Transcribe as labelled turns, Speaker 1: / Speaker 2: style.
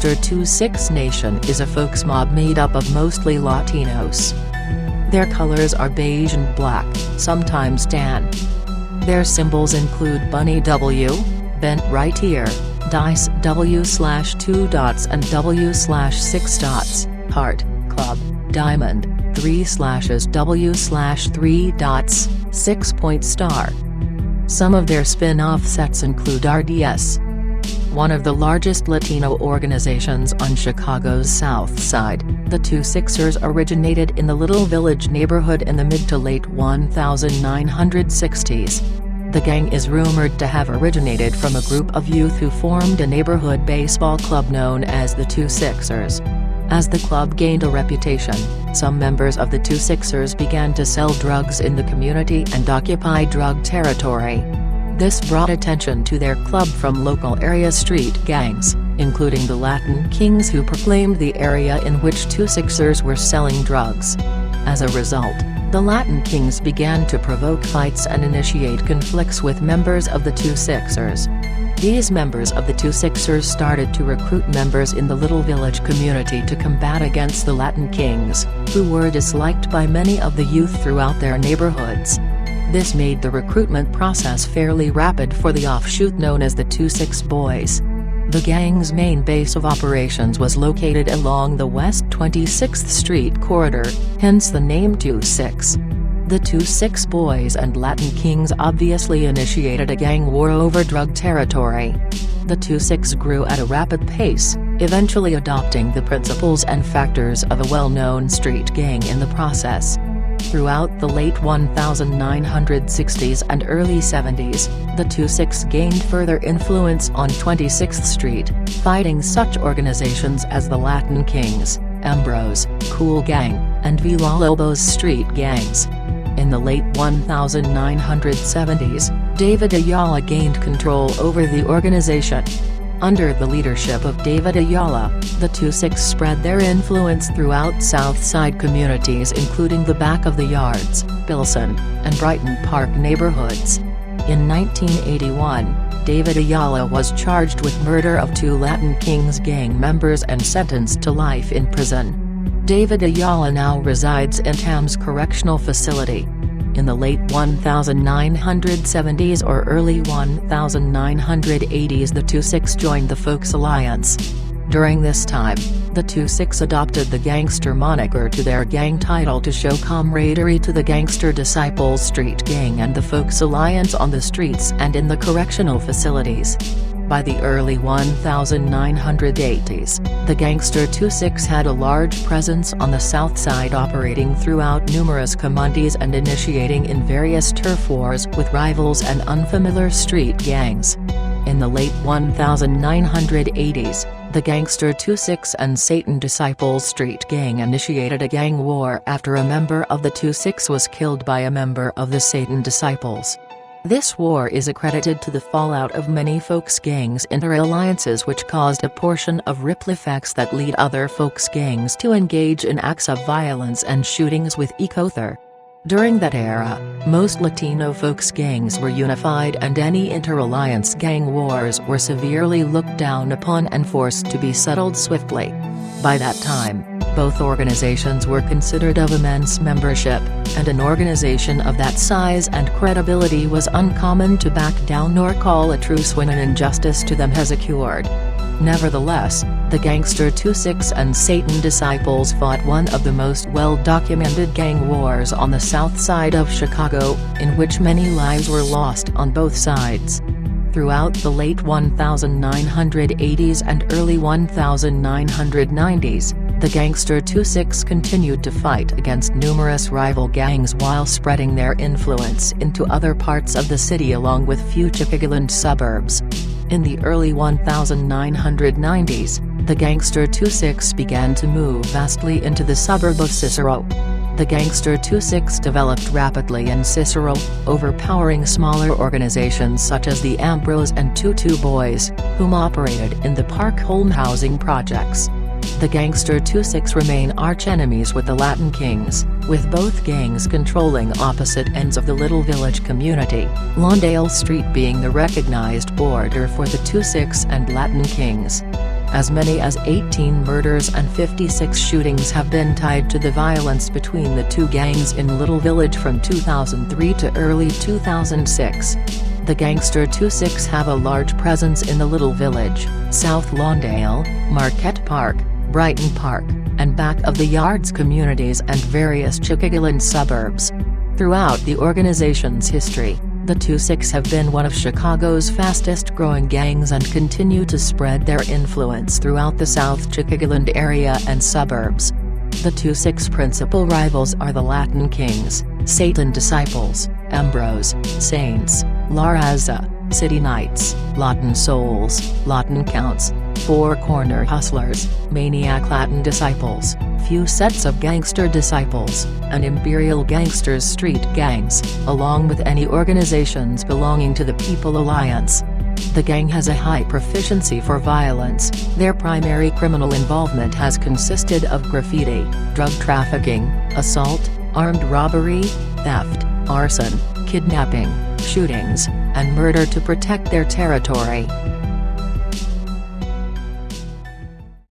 Speaker 1: Gangster 26 Nation is a folks mob made up of mostly Latinos. Their colors are beige and black, sometimes tan. Their symbols include Bunny W, bent right ear, dice W/2 dots and W/6 dots, heart, club, diamond, 3 slashes W/3 dots, 6-point star. Some of their spin-off sets include RDS, one of the largest Latino organizations on Chicago's South Side. The 26ers originated in the Little Village neighborhood in the mid to late 1960s. The gang is rumored to have originated from a group of youth who formed a neighborhood baseball club known as the 26ers. As the club gained a reputation, some members of the 26ers began to sell drugs in the community and occupy drug territory. This brought attention to their club from local area street gangs, including the Latin Kings, who proclaimed the area in which 26ers were selling drugs. As a result, the Latin Kings began to provoke fights and initiate conflicts with members of the 26ers. These members of the 26ers started to recruit members in the Little Village community to combat against the Latin Kings, who were disliked by many of the youth throughout their neighborhoods. This made the recruitment process fairly rapid for the offshoot known as the 26 Boys. The gang's main base of operations was located along the West 26th Street corridor, hence the name 26. The 26 Boys and Latin Kings obviously initiated a gang war over drug territory. The 26 grew at a rapid pace, eventually adopting the principles and factors of a well-known street gang in the process. Throughout the late 1960s and early 70s, the 26 gained further influence on 26th Street, fighting such organizations as the Latin Kings, Ambrose, Cool Gang, and Villalobos street gangs. In the late 1970s, David Ayala gained control over the organization. Under the leadership of David Ayala, the 26 spread their influence throughout South Side communities including the Back of the Yards, Pilsen, and Brighton Park neighborhoods. In 1981, David Ayala was charged with murder of 2 Latin Kings gang members and sentenced to life in prison. David Ayala now resides in Tams Correctional Facility. In the late 1970s or early 1980s, the 26 joined the Folks Alliance. During this time, the 26 adopted the Gangster moniker to their gang title to show camaraderie to the Gangster Disciples Street Gang and the Folks Alliance on the streets and in the correctional facilities. By the early 1980s, the Gangster 26 had a large presence on the South Side, operating throughout numerous communities and initiating in various turf wars with rivals and unfamiliar street gangs. In the late 1980s, the Gangster 26 and Satan Disciples Street Gang initiated a gang war after a member of the 26 was killed by a member of the Satan Disciples. This war is accredited to the fallout of many folks gangs inter-alliances, which caused a portion of ripple effects that lead other folks gangs to engage in acts of violence and shootings with each other. During that era, most Latino folks gangs were unified and any inter-alliance gang wars were severely looked down upon and forced to be settled swiftly. By that time, both organizations were considered of immense membership, and an organization of that size and credibility was uncommon to back down nor call a truce when an injustice to them has occurred. Nevertheless, the Gangster 26 and Satan Disciples fought one of the most well-documented gang wars on the South Side of Chicago, in which many lives were lost on both sides. Throughout the late 1980s and early 1990s, the Gangster 26 continued to fight against numerous rival gangs while spreading their influence into other parts of the city along with few Chicagoland suburbs. In the early 1990s, the Gangster 26 began to move vastly into the suburb of Cicero. The Gangster 26 developed rapidly in Cicero, overpowering smaller organizations such as the Ambrose and 22 Boys, whom operated in the Park Home housing projects. The Gangster 26 remain arch-enemies with the Latin Kings, with both gangs controlling opposite ends of the Little Village community, Lawndale Street being the recognized border for the 26 and Latin Kings. As many as 18 murders and 56 shootings have been tied to the violence between the two gangs in Little Village from 2003 to early 2006. The Gangster 2-6 have a large presence in the Little Village, South Lawndale, Marquette Park, Brighton Park, and back of the yards communities and various Chicagoland suburbs. Throughout the organization's history, the 2-6 have been one of Chicago's fastest-growing gangs and continue to spread their influence throughout the South Chicagoland area and suburbs. The 2-6 principal rivals are the Latin Kings, Satan Disciples, Ambrose, Saints, La Raza, City Knights, Lawton Souls, Lawton Counts, Four Corner Hustlers, Maniac Latin Disciples, Few Sets of Gangster Disciples, and Imperial Gangsters Street Gangs, along with any organizations belonging to the People Alliance. The gang has a high proficiency for violence. Their primary criminal involvement has consisted of graffiti, drug trafficking, assault, armed robbery, theft, arson, kidnapping, shootings, and murder to protect their territory.